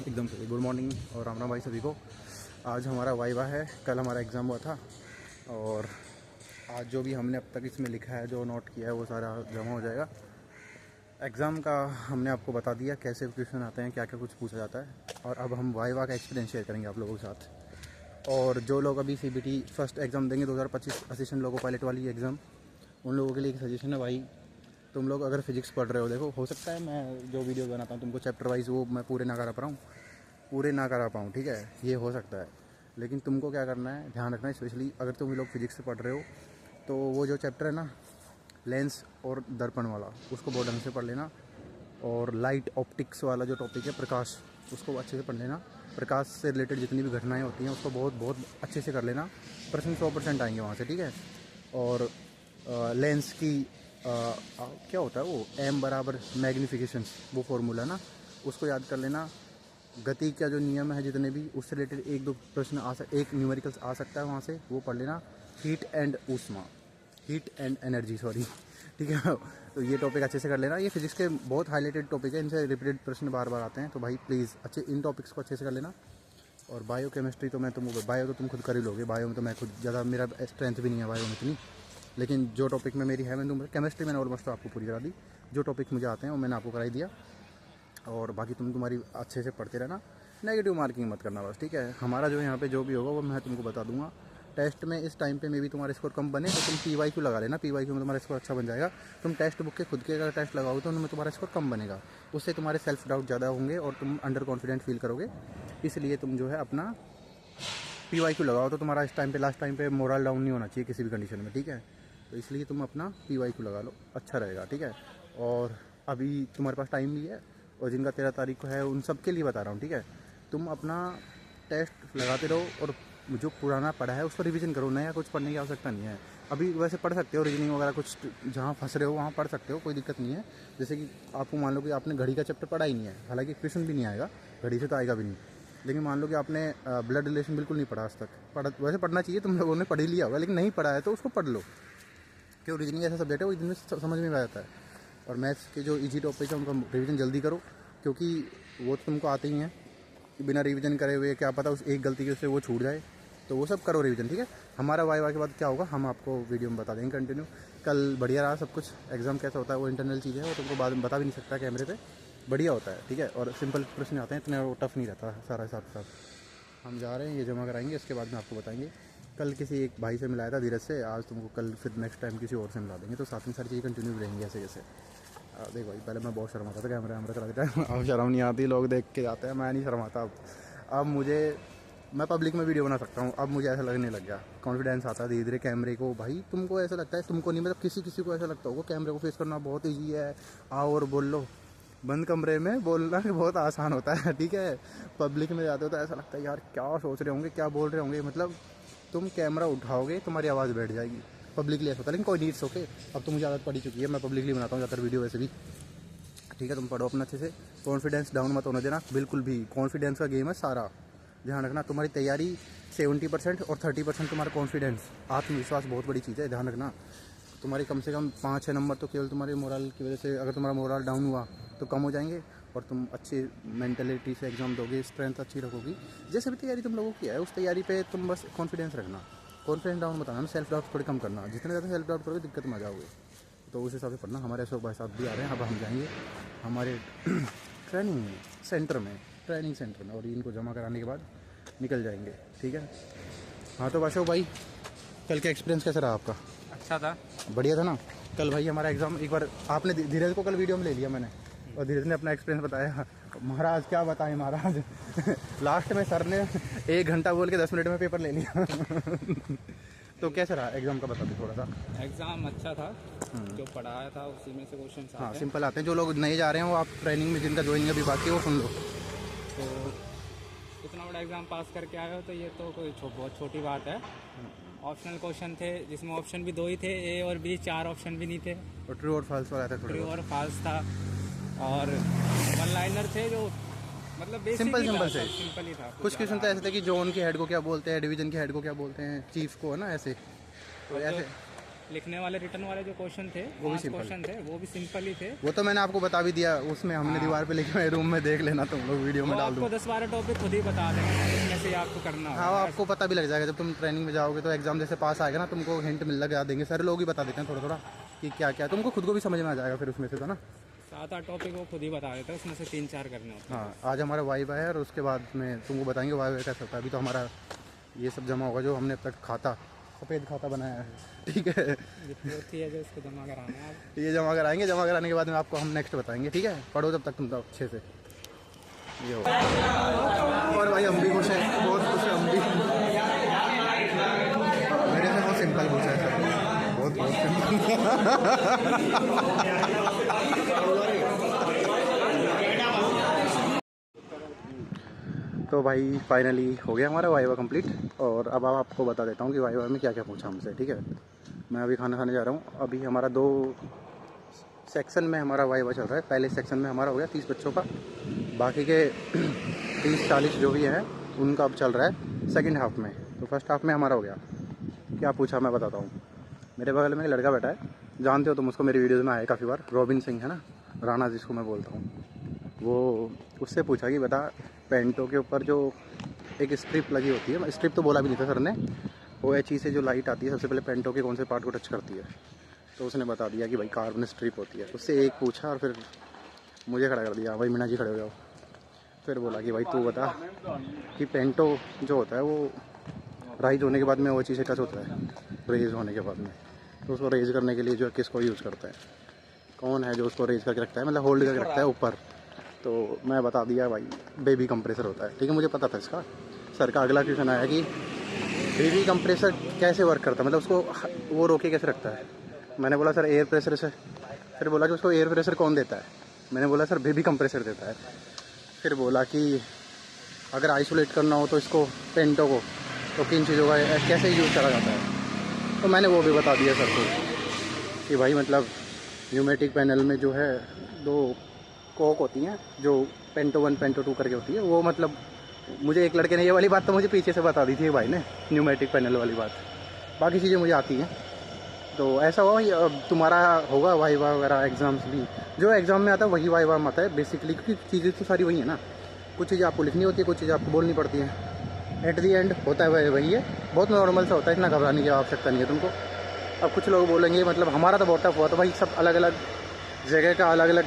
एकदम सही। Good morning और राम राम भाई सभी को। आज हमारा वाइवा है, कल हमारा एग्ज़ाम हुआ था और आज जो भी हमने अब तक इसमें लिखा है, जो नोट किया है, वो सारा जमा हो जाएगा। एग्ज़ाम का हमने आपको बता दिया कैसे क्वेश्चन आते हैं, क्या क्या कुछ पूछा जाता है, और अब हम वाइवा का एक्सपीरियंस शेयर करेंगे आप लोगों के साथ। और जो लोग अभी CBT फर्स्ट एग्ज़ाम देंगे 2025 असिस्टेंट लोको पायलट वाली एग्ज़ाम, उन लोगों के लिए एक सजेशन है भाई। तुम लोग अगर फिजिक्स पढ़ रहे हो, देखो हो सकता है मैं जो वीडियो बनाता हूँ तुमको चैप्टर वाइज वो मैं पूरे ना करा पाऊँ, ठीक है, ये हो सकता है। लेकिन तुमको क्या करना है, ध्यान रखना है, स्पेशली अगर तुम लोग फिजिक्स से पढ़ रहे हो तो वो जो चैप्टर है ना लेंस और दर्पण वाला, उसको बहुत ढंग से पढ़ लेना। और लाइट ऑप्टिक्स वाला जो टॉपिक है प्रकाश, उसको अच्छे से पढ़ लेना। प्रकाश से रिलेटेड जितनी भी घटनाएं होती हैं उसको बहुत बहुत अच्छे से कर लेना। परसेंट 100% आएंगे वहाँ से, ठीक है। और लेंस की क्या होता है वो m बराबर मैग्नीफिकेशन, वो फॉर्मूला ना, उसको याद कर लेना। गति का जो नियम है जितने भी, उससे रिलेटेड एक दो प्रश्न एक न्यूमेरिकल्स आ सकता है वहाँ से, वो पढ़ लेना। हीट एंड एनर्जी सॉरी, ठीक है। तो ये टॉपिक अच्छे से कर लेना। ये फिजिक्स के बहुत हाईलाइटेड टॉपिक है, इनसे रिपीटेड प्रश्न बार बार आते हैं, तो भाई प्लीज़ अच्छे इन टॉपिक्स को अच्छे से कर लेना। और बायो केमिस्ट्री तो मैं बायो तो तुम खुद कर ही लोगे। बायो में तो मैं खुद ज़्यादा, मेरा स्ट्रेंथ भी नहीं है बायो में इतनी, लेकिन जो टॉपिक में मेरी है मैंने तुम केमिस्ट्री मैंने ऑलमोस्ट आपको पूरी करा दी। जो टॉपिक मुझे आते हैं वो मैंने आपको कराई दिया। और बाकी तुम्हारी अच्छे से पढ़ते रहना, नेगेटिव मार्किंग मत करना बस, ठीक है। हमारा जो यहाँ पे जो भी होगा वो मैं तुमको बता दूंगा। टेस्ट में इस टाइम पे मे भी तुम्हारा स्कोर कम बने तो तुम PYQ लगा लेना, PYQ में तुम्हारा स्कोर अच्छा बन जाएगा। तुम टेस्ट बुक के खुद के अगर टेस्ट लगाओगे तो उनमें तुम्हारा स्कोर कम बनेगा, उससे तुम्हारे सेल्फ डाउट ज़्यादा होंगे और तुम अंडर कॉन्फिडेंट फील करोगे। इसलिए तुम जो है अपना PYQ लगाओ तो तुम्हारा इस टाइम पे, लास्ट टाइम पे मोरल डाउन नहीं होना चाहिए किसी भी कंडीशन में, ठीक है। तो इसलिए तुम अपना PYQ लगा लो, अच्छा रहेगा, ठीक है। और अभी तुम्हारे पास टाइम भी है, और जिनका 13 तारीख को है उन सब के लिए बता रहा हूँ, ठीक है। तुम अपना टेस्ट लगाते रहो और जो पुराना पढ़ा है उसको रिवीजन करो, नया कुछ पढ़ने की आवश्यकता नहीं है। अभी वैसे पढ़ सकते हो रीजनिंग वगैरह, कुछ जहाँ फंस रहे हो वहाँ पढ़ सकते हो, कोई दिक्कत नहीं है। जैसे कि आपको मान लो कि आपने घड़ी का चैप्टर पढ़ा ही नहीं है, हालांकि क्वेश्चन भी नहीं आएगा, घड़ी से तो आएगा भी नहीं, लेकिन मान लो कि आपने ब्लड रिलेशन बिल्कुल नहीं पढ़ा आज तक। वैसे पढ़ना चाहिए, तुम लोगों ने पढ़ ही लिया होगा, लेकिन नहीं पढ़ा है तो उसको पढ़ लो। क्यों, रीजनिंग ऐसा सब्जेक्ट है वो इतने समझ में आ जाता है। और मैथ्स के जो इजी टॉपिक है उनका रिवीजन जल्दी करो, क्योंकि वो तो तुमको आते ही हैं। बिना रिवीजन करे हुए क्या पता उस एक गलती से वो छूट जाए, तो वो सब करो रिवीजन, ठीक है। हमारा वाइवा के बाद क्या होगा हम आपको वीडियो में बता देंगे कंटिन्यू। कल बढ़िया रहा सब कुछ। एग्ज़ाम कैसा होता है वो इंटरनल चीज़ है, वो तुमको बाद में बता भी नहीं सकता कैमरे पे, बढ़िया होता है, ठीक है। और सिंपल प्रश्न आते हैं, इतने वो टफ नहीं रहता सारा हिसाब। हम जा रहे हैं, ये जमा कराएंगे, इसके बाद में आपको बताएंगे। कल किसी एक भाई से मिलाया था धीरज से, आज तुमको कल फिर नेक्स्ट टाइम किसी और से मिला देंगे, तो साथ में सारी चीज़ें कंटिन्यू रहेंगी ऐसे जैसे। देखो भाई, पहले मैं बहुत शर्माता था कैमरा चलाते टाइम, अब शर्म नहीं आती, लोग देख के जाते हैं, मैं नहीं शर्माता अब मैं पब्लिक में वीडियो बना सकता हूँ। अब मुझे ऐसा लगने लग गया, कॉन्फिडेंस आता है धीरे धीरे कैमरे को। भाई तुमको ऐसा लगता है, तुमको नहीं, मतलब किसी को ऐसा लगता होगा कैमरे को फेस करना बहुत ईजी है, आओ और बोल लो। बंद कमरे में बोलना बहुत आसान होता है, ठीक है। पब्लिक में जाते हो तो ऐसा लगता है यार क्या सोच रहे होंगे, क्या बोल रहे होंगे। मतलब तुम कैमरा उठाओगे तुम्हारी आवाज़ बैठ जाएगी, पब्लिकली ऐसा होता है। लेकिन कोई नीड्स ओके, अब तो मुझे आदत पड़ी चुकी है, मैं पब्लिकली बनाता हूँ ज़्यादातर वीडियो वैसे भी, ठीक है। तुम पढ़ो अपना अच्छे से, कॉन्फिडेंस डाउन मत होने देना बिल्कुल भी। कॉन्फिडेंस का गेम है सारा, ध्यान रखना। तुम्हारी तैयारी 70% और 30% तुम्हारा कॉन्फिडेंस, आत्मविश्वास बहुत बड़ी चीज़ है, ध्यान रखना। तुम्हारी कम से कम 5-6 नंबर तो केवल तुम्हारे मोरल की वजह से, अगर तुम्हारा मोरल डाउन हुआ तो कम हो जाएंगे, और तुम अच्छी मेंटलिटी से एग्ज़ाम दोगे, स्ट्रेंथ अच्छी रखोगी। जैसे भी तैयारी तुम लोगों की है उस तैयारी पे तुम बस कॉन्फिडेंस रखना, कॉन्फिडेंस डाउन बताना, सेल्फ डाउट थोड़ी कम करना। जितने ज़्यादा सेल्फ डाउट करोगे दिक्कत में आ जाओगे, तो उस हिसाब से पढ़ना। हमारे अशोक भाई साहब भी आ रहे हैं, अब हम जाएंगे हमारे ट्रेनिंग सेंटर में, और इनको जमा कराने के बाद निकल जाएंगे, ठीक है। हाँ तो अशोक भाई, कल का एक्सपीरियंस कैसा रहा आपका? अच्छा था, बढ़िया था ना। कल भाई हमारा एग्ज़ाम, एक बार आपने धीरज को कल वीडियो में ले लिया मैंने, और धीरज ने अपना एक्सपीरियंस बताया। महाराज क्या बताएं महाराज लास्ट में सर ने 1 घंटा बोल के 10 मिनट में पेपर ले लिया तो कैसा रहा एग्ज़ाम का, बता दो थोड़ा सा। एग्ज़ाम अच्छा था, जो पढ़ाया था उसी में से क्वेश्चन हाँ सिंपल आते हैं। जो लोग नए जा रहे हैं वो, आप ट्रेनिंग में जिनका ज्वाइनिंग अभी बाकी है वो सुन लो। तो इतना बड़ा एग्ज़ाम पास करके आए हो तो ये तो कोई बहुत छोटी बात है। ऑप्शनल क्वेश्चन थे जिसमें ऑप्शन भी 2 ही थे, A और B, 4 ऑप्शन भी नहीं थे, और ट्रू और फॉल्स वगैरह था, ट्रू और फॉल्स था, और वन लाइनर थे जो मतलब सिंपल से सिंपल ही था। कुछ क्वेश्चन तो ऐसे थे कि जोन के हेड को क्या बोलते हैं, डिवीजन के हेड को क्या बोलते हैं, चीफ को, है ना, ऐसे तो ऐसे। लिखने वाले रिटर्न वाले जो क्वेश्चन थे, वो भी 5 simple क्वेश्चन थे, वो भी सिंपल ही थे। वो तो मैंने आपको बता भी दिया, उसमें हमने दीवार पे लिखे हुए, रूम में देख लेना, तुम लोग वीडियो में वो डाल आपको दूँ। 10-12 टॉपिक खुद ही बता देंगे, इसमें से आपको करना हाँ, होगा। आपको पता भी लग जाएगा जब तुम ट्रेनिंग में जाओगे, तो एग्जाम जैसे पास आएगा ना, तुमको हिंट मिल लगा देंगे, सर लोग ही बता देते हैं थोड़ा थोड़ा कि क्या क्या, तुमको खुद को भी समझ में आ जाएगा फिर उसमें से, तो ना 7-8 टॉपिक वो खुद ही बता देते हैं, उसमें से 3-4 करने होते हैं। हाँ, आज हमारा वाइवा है, और उसके बाद में तुमको बताएंगे वाइवा कैसा होता है। अभी तो हमारा ये सब जमा होगा जो हमने अब तक खाता, सफ़ेद खाता बनाया है, ठीक है। होती है जो इसको जमा कराना है आप। ये जमा कराएंगे, जमा कराने के बाद में आपको हम नेक्स्ट बताएंगे, ठीक है। पढ़ो जब तक तुम तो अच्छे से, ये हो। और भाई हम भी खुश हैं, बहुत खुश हैं हम भी। मेरे से बहुत सिंपल पूछा है सर, बहुत बहुत तो भाई फाइनली हो गया हमारा वाइवा कंप्लीट, और अब आपको बता देता हूँ कि वाइवा में क्या क्या पूछा हमसे, ठीक है। मैं अभी खाना खाने जा रहा हूँ। अभी हमारा 2 सेक्शन में हमारा वाइवा चल रहा है। पहले सेक्शन में हमारा हो गया 30 बच्चों का, बाकी के 30-40 जो भी हैं उनका अब चल रहा है सेकंड हाफ में। तो फर्स्ट हाफ में हमारा हो गया। क्या पूछा मैं बताता हूँ। मेरे बगल में एक लड़का बैठा है, जानते हो तुम उसको, मेरी वीडियोज़ में आए काफ़ी बार, रॉबिन सिंह है ना, राणा जिसको मैं बोलता हूँ। वो उससे पूछा कि बता, पेंटो के ऊपर जो एक स्ट्रिप लगी होती है, स्ट्रिप तो बोला भी नहीं था सर ने, वो एच से जो लाइट आती है सबसे पहले पेंटो के कौन से पार्ट को टच करती है। तो उसने बता दिया कि भाई कार्बन स्ट्रिप होती है। उससे एक पूछा और फिर मुझे खड़ा कर दिया, भाई मीना जी खड़े हो जाओ। फिर बोला कि भाई तू बता कि पेंटो जो होता है वो राइज होने के बाद में वो चीज़ से टच होता है, रेज होने के बाद में, तो उसको रेज करने के लिए जो है किसको यूज़ करता है, कौन है जो उसको रेज करके रखता है, मतलब होल्ड करके रखता है ऊपर। तो मैं बता दिया भाई बेबी कंप्रेसर होता है, ठीक है। मुझे पता था इसका। सर का अगला क्वेश्चन आया कि बेबी कंप्रेसर कैसे वर्क करता है, मतलब उसको वो रोके कैसे रखता है। मैंने बोला सर एयर प्रेशर से। फिर बोला कि उसको एयर प्रेशर कौन देता है। मैंने बोला सर बेबी कंप्रेसर देता है। फिर बोला कि अगर आइसोलेट करना हो तो इसको पेंटो को तो किन चीज़ों का कैसे यूज़ करा जाता है। तो मैंने वो भी बता दिया सर को कि भाई मतलब न्यूमेटिक पैनल में जो है 2 कोक होती हैं जो पेंटो 1 पेंटो 2 करके होती है, वो मतलब मुझे एक लड़के ने ये वाली बात तो मुझे पीछे से बता दी थी भाई ने, न्यूमेटिक पैनल वाली बात। बाकी चीज़ें मुझे आती हैं। तो ऐसा हुआ अब तुम्हारा होगा वाइवा वगैरह एग्ज़ाम्स भी, जो एग्ज़ाम में आता है वही वाइवा में आता है बेसिकली, क्योंकि चीज़ें तो सारी वही है ना। कुछ चीज़ें आपको लिखनी होती है, कुछ चीज़ें आपको बोलनी पड़ती हैं। एट दी एंड होता है वही है, बहुत नॉर्मल सा होता है, इतना घबराने की आवश्यकता नहीं है तुमको। अब कुछ लोग बोलेंगे मतलब हमारा तो बहुत टफ हुआ, तो भाई सब अलग अलग जगह का अलग अलग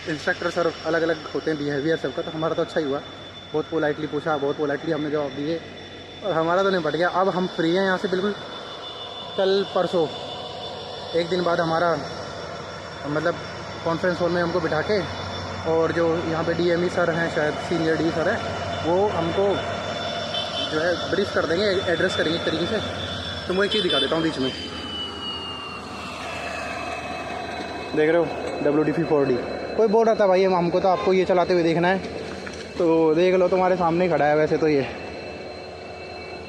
इंस्ट्रक्टर सर अलग अलग होते हैं बिहेवियर सबका। तो हमारा तो अच्छा ही हुआ, बहुत पोलाइटली पूछा, बहुत पोलाइटली हमने जवाब दिए, और हमारा तो निपट गया। अब हम फ्री हैं यहाँ से बिल्कुल। कल परसों एक दिन बाद हमारा मतलब कॉन्फ्रेंस हॉल में हमको बिठा के, और जो यहाँ पे DME सर हैं, शायद सीनियर डी सर हैं, वो हमको जो है ब्रीफ कर देंगे, एड्रेस करेंगे एक तरीके से। तो मैं एक चीज़ दिखा देता हूँ बीच में, देख रहे हो WD-40। कोई बोल रहा था भाई हमको तो आपको ये चलाते हुए देखना है, तो देख लो तुम्हारे सामने ही खड़ा है। वैसे तो ये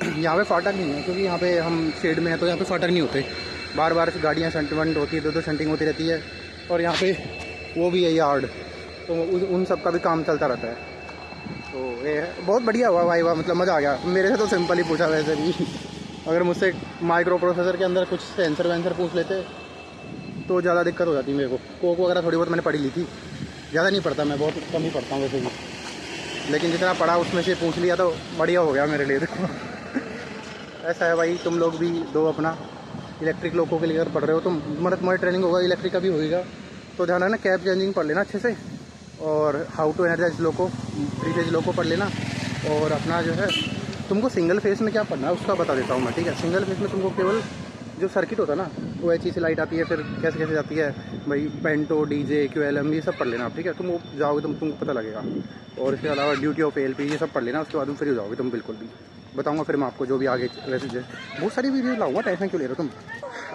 यहाँ पे फाटक नहीं है, क्योंकि यहाँ पे हम शेड में है, तो यहाँ पे फाटक नहीं होते। बार बार गाड़ियाँ शंटवंट होती है, 2-2 शंटिंग होती रहती है, और यहाँ पे वो भी है यार्ड, तो उन सब का भी काम चलता रहता है। तो ये बहुत बढ़िया हुआ वाइवा, मतलब मज़ा आ गया। मेरे से तो सिंपल ही पूछा वैसे भी। अगर मुझसे माइक्रो प्रोसेसर के अंदर कुछ सेंसर वेंसर पूछ लेते तो ज़्यादा दिक्कत हो जाती मेरे को। कोक वगैरह थोड़ी बहुत मैंने पढ़ी ली थी, ज़्यादा नहीं पढ़ता मैं, बहुत कम ही पढ़ता हूँ वैसे भी, लेकिन जितना पढ़ा उसमें से पूछ लिया तो बढ़िया हो गया मेरे लिए। तो ऐसा है भाई, तुम लोग भी दो अपना इलेक्ट्रिक लोगों के लिए अगर पढ़ रहे हो तो मतलब तुम्हारी ट्रेनिंग होगा, इलेक्ट्रिक का भी होगा, तो ध्यान रखना कैब चेंजिंग पढ़ लेना अच्छे से, और how to energise loco, 3 phase loco पढ़ लेना। और अपना जो है तुमको सिंगल फेस में क्या पढ़ना है उसका बता देता हूँ मैं, ठीक है। सिंगल फेस में तुमको केवल जो सर्किट होता है ना, वो HE से लाइट आती है, फिर कैसे कैसे जाती है भाई, पेंटो, DJ, QLM, ये सब पढ़ लेना आप, ठीक है। तुम जाओगे तुमको पता लगेगा। और इसके अलावा ड्यूटी ऑफ ALP ये सब पढ़ लेना, उसके बाद तुम फ्री हो जाओगे तुम बिल्कुल भी। बताऊंगा फिर मैं आपको जो भी आगे वैसे बहुत सारी वीडियो लाऊंगा, टेंशन क्यों ले रहे हो तुम।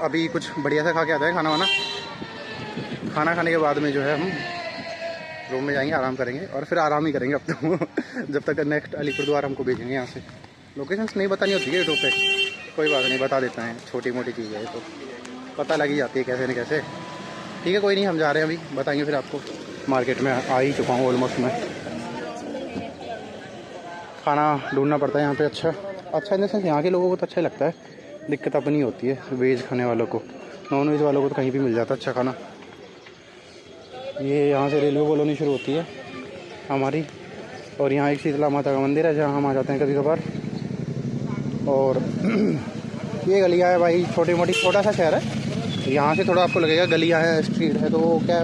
अभी कुछ बढ़िया सा खा के आता है खाना वाना। खाना खाने के बाद में जो है हम रूम में जाएंगे, आराम करेंगे, और फिर आराम ही करेंगे अब तो जब तक नेक्स्ट अलीपुरद्वार हमको भेजेंगे यहाँ से। लोकेशंस नहीं बतानी होती है यूट्यूब पे, कोई बात नहीं, बता देता है, छोटी मोटी चीज़ है तो पता लग ही जाती है कैसे न कैसे। ठीक है, कोई नहीं, हम जा रहे हैं अभी, बताएंगे फिर आपको। मार्केट में आ ही चुका हूँ ऑलमोस्ट मैं। खाना ढूंढना पड़ता है यहाँ पे, अच्छा इन द सेंस यहाँ के लोगों को तो अच्छा ही लगता है, दिक्कत अपनी होती है वेज खाने वालों को। नॉन वेज वालों को तो कहीं भी मिल जाता अच्छा खाना। ये यहाँ से रेलवे कॉलोनी शुरू होती है हमारी, और यहाँ एक शीतला माता का मंदिर है जहाँ हम आ जाते हैं कभी कभार। और ये गलियाँ है भाई, छोटी मोटी, छोटा सा शहर है। यहाँ से थोड़ा आपको लगेगा गलियाँ हैं, स्ट्रीट है, तो क्या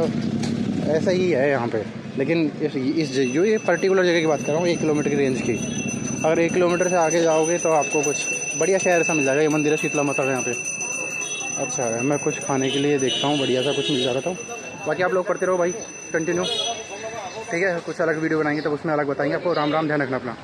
ऐसा ही है यहाँ पे। लेकिन इस जो ये पर्टिकुलर जगह की बात कर रहा हूँ 1 किलोमीटर की रेंज की, अगर 1 किलोमीटर से आगे जाओगे तो आपको कुछ बढ़िया शहर ऐसा मिल जाएगा। ये मंदिर है शीतला माता का यहाँ पे। अच्छा है, मैं कुछ खाने के लिए देखता हूँ, बढ़िया सा कुछ मिल जा रहा था। बाकी आप लोग करते रहो भाई कंटिन्यू, ठीक है। कुछ अलग वीडियो बनाएंगे तब उसमें अलग बताएंगे आपको। राम राम, ध्यान रखना अपना।